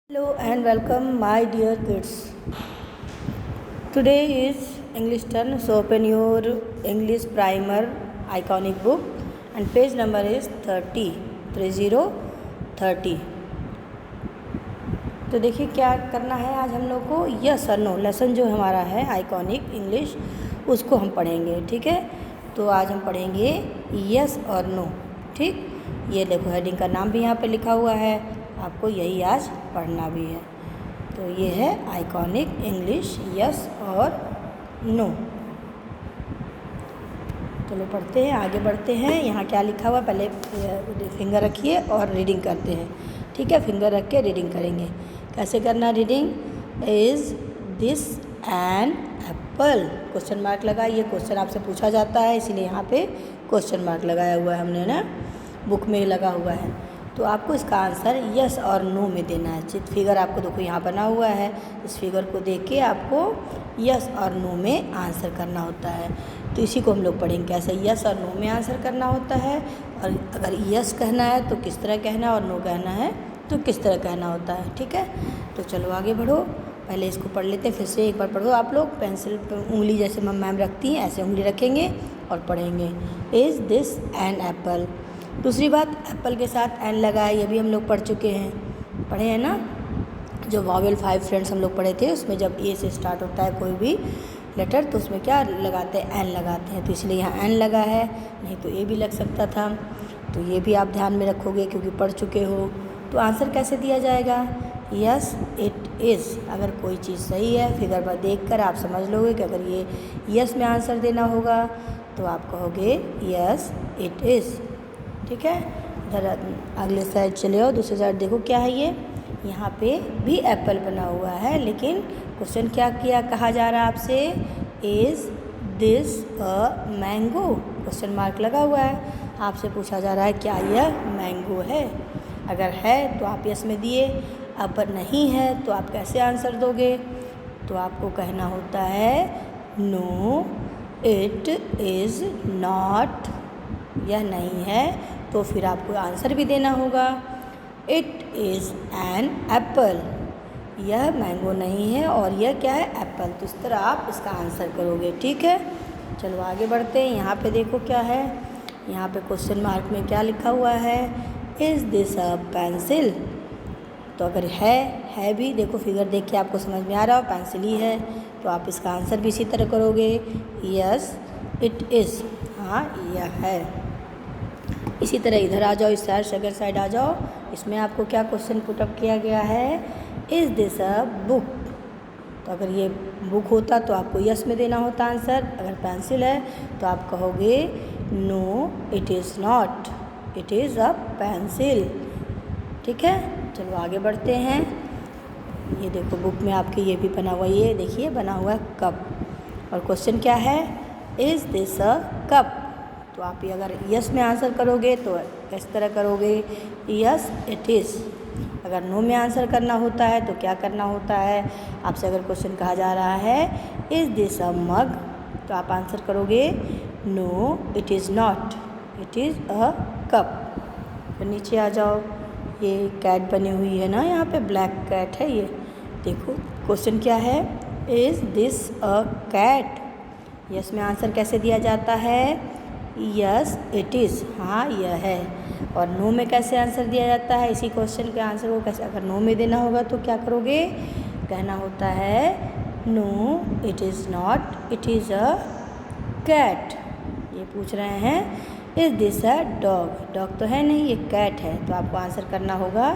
Hello and welcome my dear kids. Today is English turn, so open your English primer iconic book and page number is 30. तो देखिए क्या करना है आज हम लोग को, यस और नो लेसन जो हमारा है आइकॉनिक इंग्लिश उसको हम पढ़ेंगे। ठीक है, तो आज हम पढ़ेंगे यस और नो। ठीक, ये देखो हेडिंग का नाम भी यहाँ पे लिखा हुआ है, आपको यही आज पढ़ना भी है। तो ये है आइकॉनिक इंग्लिश यस और नो। चलो पढ़ते हैं, आगे बढ़ते हैं। यहाँ क्या लिखा हुआ, पहले फिंगर रखिए और रीडिंग करते हैं। ठीक है, फिंगर रख के रीडिंग करेंगे। कैसे करना reading? Is this an apple? Question mark लगा, ये क्वेश्चन आपसे पूछा जाता है इसीलिए यहाँ पे क्वेश्चन मार्क लगाया हुआ है हमने ना, बुक में लगा हुआ है। तो आपको इसका आंसर यस और नो में देना है। फिगर आपको देखो यहाँ बना हुआ है, इस फिगर को देख के आपको यस और नो में आंसर करना होता है। तो इसी को हम लोग पढ़ेंगे, कैसे यस और नो में आंसर करना होता है, और अगर यस कहना है तो किस तरह कहना है, और नो कहना है तो किस तरह कहना होता है। ठीक है, तो चलो आगे बढ़ो। पहले इसको पढ़ लेते हैं, फिर से एक बार पढ़ो आप लोग। पेंसिल पर उंगली जैसे मैम रखती हैं ऐसे उंगली रखेंगे और पढ़ेंगे। Is this an apple? दूसरी बात, एप्पल के साथ एन लगा है, ये भी हम लोग पढ़ चुके हैं, पढ़े हैं ना। जो वॉवेल 5 फ्रेंड्स हम लोग पढ़े थे, उसमें जब ए से स्टार्ट होता है कोई भी लेटर तो उसमें क्या लगाते हैं, एन लगाते हैं। तो इसलिए यहाँ एन लगा है, नहीं तो ए भी लग सकता था। तो ये भी आप ध्यान में रखोगे क्योंकि पढ़ चुके हो। तो आंसर कैसे दिया जाएगा? Yes it is. अगर कोई चीज़ सही है, फिगर पर देखकर आप समझ लोगे कि अगर ये यस में आंसर देना होगा तो आप कहोगे यस इट इज़। ठीक है, इधर अगले साइड चले आओ, दूसरी साइड देखो क्या है ये, यहाँ पे भी एप्पल बना हुआ है, लेकिन क्वेश्चन क्या कहा जा रहा है आपसे? Is this a mango? Question mark लगा हुआ है, आपसे पूछा जा रहा है क्या यह मैंगो है। अगर है तो आप यस में दिए, अब नहीं है तो आप कैसे आंसर दोगे? तो आपको कहना होता है नो इट इज़ नॉट। यह नहीं है तो फिर आपको आंसर भी देना होगा इट इज़ एन एप्पल। यह मैंगो नहीं है और यह क्या है, एप्पल। तो इस तरह आप इसका आंसर करोगे। ठीक है, चलो आगे बढ़ते हैं। यहाँ पे देखो क्या है, यहाँ पे क्वेश्चन मार्क में क्या लिखा हुआ है? Is this a pencil? तो अगर है भी, देखो फिगर देख के आपको समझ में आ रहा हो पेंसिल ही है, तो आप इसका आंसर भी इसी तरह करोगे यस इट इज़। हाँ यह है। इसी तरह इधर आ जाओ, इस साइड सेकंड साइड आ जाओ। इसमें आपको क्या क्वेश्चन पुटअप किया गया है? Is this a book? तो अगर ये बुक होता तो आपको यस में देना होता आंसर। अगर पेंसिल है तो आप कहोगे no it is not, it is a pencil. ठीक है, चलो आगे बढ़ते हैं। ये देखो बुक में आपके ये भी बना हुआ, ये देखिए बना हुआ है कप, और क्वेश्चन क्या है? Is this a cup? तो आप ये अगर यस में आंसर करोगे तो इस तरह करोगे यस इट इज़। अगर नो में आंसर करना होता है तो क्या करना होता है? आपसे अगर क्वेश्चन कहा जा रहा है इज़ दिस अ मग? तो आप आंसर करोगे no it is not, it is a cup. फिर नीचे आ जाओ, ये कैट बनी हुई है ना, यहाँ पे ब्लैक कैट है ये। देखो क्वेश्चन क्या है? Is this a cat? Yes में आंसर कैसे दिया जाता है? Yes it is. हाँ यह है। और नो में कैसे आंसर दिया जाता है? इसी क्वेश्चन के आंसर को कैसे, अगर नो में देना होगा तो क्या करोगे? कहना होता है no it is not, it is a cat. ये पूछ रहे हैं is this a dog? Dog तो है नहीं, ये कैट है, तो आपको आंसर करना होगा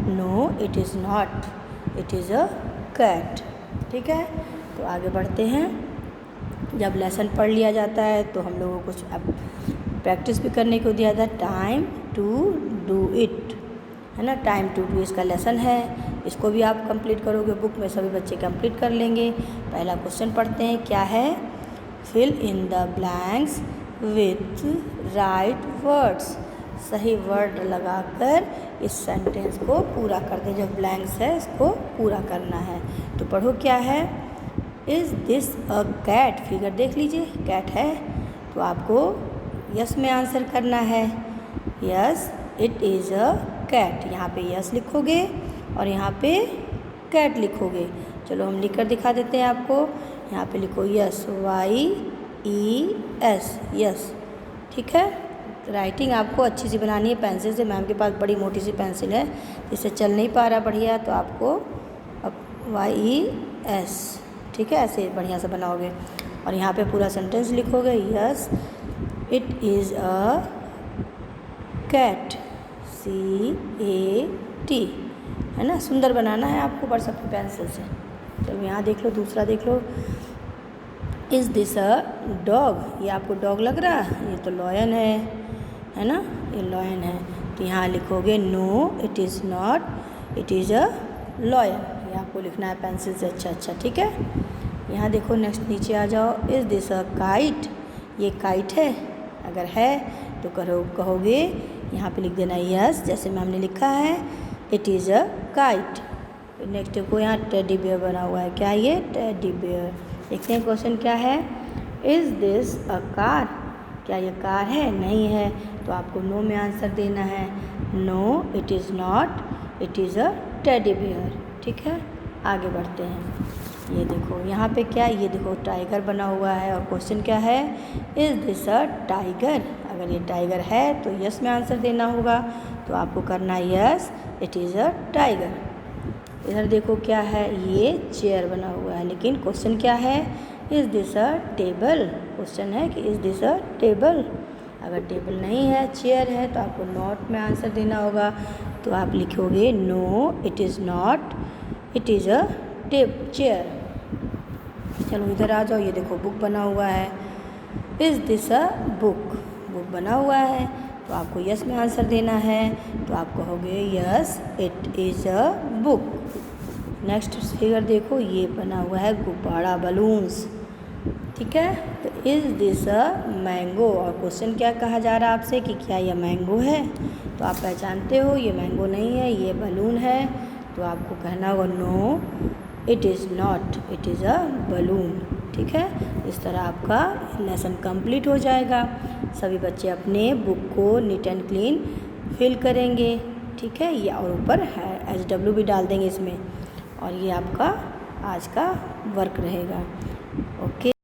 no it is not, it is a cat. ठीक है, तो आगे बढ़ते हैं। जब लेसन पढ़ लिया जाता है तो हम लोगों को कुछ अब प्रैक्टिस भी करने को दिया था, टाइम टू डू इट, है ना। टाइम टू डू इसका लेसन है, इसको भी आप कंप्लीट करोगे, बुक में सभी बच्चे कंप्लीट कर लेंगे। पहला क्वेश्चन पढ़ते हैं, क्या है? Fill in the blanks with right words. सही वर्ड लगाकर इस सेंटेंस को पूरा कर दे, जो ब्लैंक्स है इसको पूरा करना है। तो पढ़ो क्या है? Is this a cat? Figure देख लीजिए, कैट है, तो आपको यस में आंसर करना है। Yes it is a cat. यहाँ पे यस लिखोगे और यहाँ पे कैट लिखोगे। चलो हम लिख कर दिखा देते हैं आपको। यहाँ पे लिखो यस, YES, यस। ठीक है, राइटिंग आपको अच्छी सी बनानी है पेंसिल से। मैम के पास बड़ी मोटी सी पेंसिल है, इससे चल नहीं पा रहा बढ़िया, तो आपको अब YES, ठीक है, ऐसे बढ़िया से बनाओगे। और यहाँ पे पूरा सेंटेंस लिखोगे, yes it is a cat, CAT, है ना। सुंदर बनाना है आपको बस अपनी पेंसिल से। चलो यहाँ देख लो, दूसरा देख लो, इज़ दिस अ डॉग, ये आपको डॉग लग रहा है, ये तो लॉयन है ना, ये लॉयन है। तो यहाँ लिखोगे no it is not, it is a lion. ये आपको लिखना है पेंसिल से अच्छा, ठीक है। यहाँ देखो नेक्स्ट, नीचे आ जाओ, इज़ दिस अ काइट, ये काइट है, अगर है तो कहोगे यहाँ पे लिख देना यस, जैसे मैम ने लिखा है, it is a kite. Next देखो यहाँ टेडी बियर बना हुआ है, क्या ये टेडी बियर। देखते हैं क्वेश्चन क्या है, इज़ दिस अ कार, क्या ये कार है, नहीं है, तो आपको नो में आंसर देना है। No it is not, it is a teddy bear. ठीक है, आगे बढ़ते हैं। ये देखो यहाँ पे क्या, ये देखो टाइगर बना हुआ है, और क्वेश्चन क्या है, इज़ दिस अ टाइगर, अगर ये टाइगर है तो यस में आंसर देना होगा, तो आपको करना है yes it is a tiger. इधर देखो क्या है, ये चेयर बना हुआ है, लेकिन क्वेश्चन क्या है, is this a table, question है कि इज़ दिस अ टेबल, अगर टेबल नहीं है चेयर है तो आपको नॉट में आंसर देना होगा, तो आप लिखोगे no it is not, it is a chair. चलो इधर आ जाओ, ये देखो बुक बना हुआ है, is this a book, book बना हुआ है, तो आपको यस में आंसर देना है, तो आप कहोगे yes it is a book. Next figure देखो, ये बना हुआ है गुब्बारा, बलून्स, ठीक है, तो इज़ दिस अ मैंगो, और क्वेश्चन क्या कहा जा रहा है आपसे कि क्या यह मैंगो है, तो आप पहचानते हो ये मैंगो नहीं है, ये बलून है, तो आपको कहना होगा no it is not, it is a balloon. ठीक है, इस तरह आपका लेसन कंप्लीट हो जाएगा। सभी बच्चे अपने बुक को नीट एंड क्लीन फिल करेंगे, ठीक है, ये और ऊपर SW भी डाल देंगे इसमें, और ये आपका आज का वर्क रहेगा। ओके।